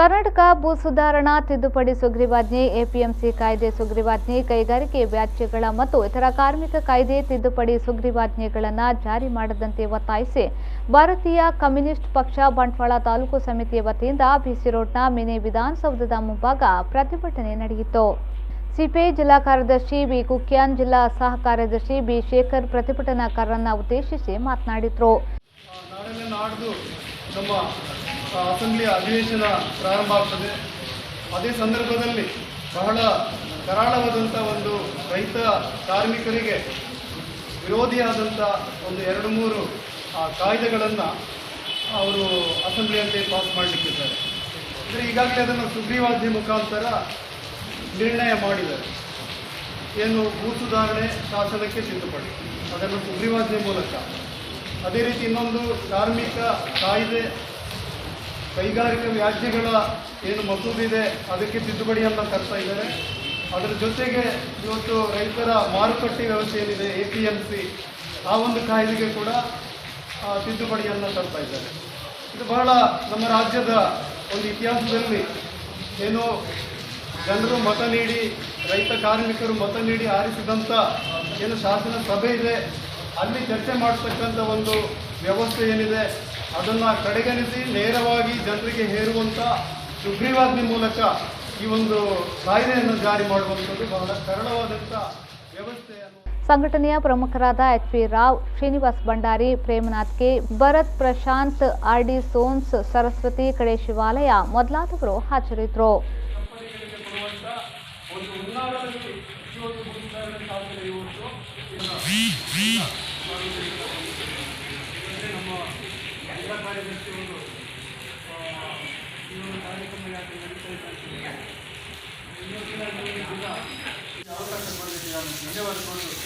ಕರ್ನಾಟಕ ಭೂ ಸುಧಾರಣಾ ತಿದ್ದುಪಡಿ ಸುಗ್ರೀವಾಜ್ಞೆ, ಎಪಿಎಂಸಿ ಕಾಯ್ದೆ ಸುಗ್ರೀವಾಜ್ಞೆ, ಕೈಗಾರಿಕೆ ವ್ಯಾಜ್ಯಗಳ ಮತ್ತು ಇತರ ಕಾರ್ಮಿಕ ಕಾಯ್ದೆ ತಿದ್ದುಪಡಿ ಸುಗ್ರೀವಾಜ್ಞೆಗಳನ್ನು ಜಾರಿ ಮಾಡದಂತೆ ಒತ್ತಾಯಿಸಿ ಭಾರತೀಯ ಕಮ್ಯುನಿಸ್ಟ್ ಪಕ್ಷ ಬಂಟ್ವಾಳ ತಾಲೂಕು ಸಮಿತಿಯ ವತಿಯಿಂದ ಬಿಸಿ ರೋಡ್ನ ಮಿನಿ ವಿಧಾನಸೌಧದ ಮುಂಭಾಗ ಪ್ರತಿಭಟನೆ ನಡೆಯಿತು. ಸಿಪಿಐ ಜಿಲ್ಲಾ ಕಾರ್ಯದರ್ಶಿ ಬಿ ಕುಕ್ಯಾನ್, ಜಿಲ್ಲಾ ಸಹ ಕಾರ್ಯದರ್ಶಿ ಬಿ ಶೇಖರ್ ಪ್ರತಿಭಟನಾಕಾರರನ್ನು ಉದ್ದೇಶಿಸಿ ಮಾತನಾಡಿದರು. ನಮ್ಮ ಅಸೆಂಬ್ಲಿ ಅಧಿವೇಶನ ಪ್ರಾರಂಭ ಆಗ್ತದೆ. ಅದೇ ಸಂದರ್ಭದಲ್ಲಿ ಬಹಳ ಕರಾಳವಾದಂಥ ಒಂದು ರೈತ ಕಾರ್ಮಿಕರಿಗೆ ವಿರೋಧಿಯಾದಂಥ ಒಂದು 2-3 ಕಾಯ್ದೆಗಳನ್ನು ಅವರು ಅಸೆಂಬ್ಲಿಯಲ್ಲಿ ಪಾಸ್ ಮಾಡಲಿಕ್ಕಿದ್ದಾರೆ. ಅಂದರೆ ಈಗಾಗಲೇ ಅದನ್ನು ಸುಗ್ರೀವಾಜ್ಞೆ ಮುಖಾಂತರ ನಿರ್ಣಯ ಮಾಡಿದ್ದಾರೆ. ಏನು ಭೂ ಸುಧಾರಣೆ ಶಾಸನಕ್ಕೆ ತಿದ್ದುಪಡಿ, ಅದನ್ನು ಸುಗ್ರೀವಾಜ್ಞೆ ಮೂಲಕ. ಅದೇ ರೀತಿ ಇನ್ನೊಂದು ಕಾರ್ಮಿಕ ಕಾಯ್ದೆ, ಕೈಗಾರಿಕಾ ವ್ಯಾಜ್ಯಗಳ ಏನು ಮಸೂದೆ ಇದೆ ಅದಕ್ಕೆ ತಿದ್ದುಪಡಿಯನ್ನು ತರ್ತಾ ಇದ್ದಾರೆ. ಅದರ ಜೊತೆಗೆ ಇವತ್ತು ರೈತರ ಮಾರುಕಟ್ಟೆ ವ್ಯವಸ್ಥೆ ಏನಿದೆ ಎಪಿಎಂಸಿ, ಆ ಒಂದು ಕಾಯ್ದೆಗೆ ಕೂಡ ತಿದ್ದುಪಡಿಯನ್ನು ತರ್ತಾ ಇದ್ದಾರೆ. ಇದು ಬಹಳ ನಮ್ಮ ರಾಜ್ಯದ ಒಂದು ಇತಿಹಾಸದಲ್ಲಿ ಏನು ಜನರು ಮತ ನೀಡಿ, ರೈತ ಕಾರ್ಮಿಕರು ಮತ ನೀಡಿ ಆರಿಸಿದಂಥ ಏನು ಶಾಸನ ಸಭೆ ಇದೆ, ಅಲ್ಲಿ ಚರ್ಚೆ ಮಾಡತಕ್ಕಂಥ ಒಂದು ವ್ಯವಸ್ಥೆ ಏನಿದೆ ಅದನ್ನು ಕಡೆಗಣಿಸಿ ನೇರವಾಗಿ ಜನರಿಗೆ ಹೇರುವಂಥ ಸುಗ್ರೀವಾಜ್ಞೆ ಮೂಲಕ ಈ ಒಂದು ಕಾಯ್ದೆಯನ್ನು ಜಾರಿ ಮಾಡುವಂಥದ್ದು ಬಹಳ ಸರಳವಾದಂಥ ವ್ಯವಸ್ಥೆಯನ್ನು. ಸಂಘಟನೆಯ ಪ್ರಮುಖರಾದ H V. Rao, Srinivas Bhandari, Premnath K, Bharath Prashanth, R D. Sons, Saraswathi ಕಡೆ ಶಿವಾಲಯ ಮೊದಲಾದವರು ಹಾಜರಿದ್ದರು. ಧನ್ಯವಾದಗಳು.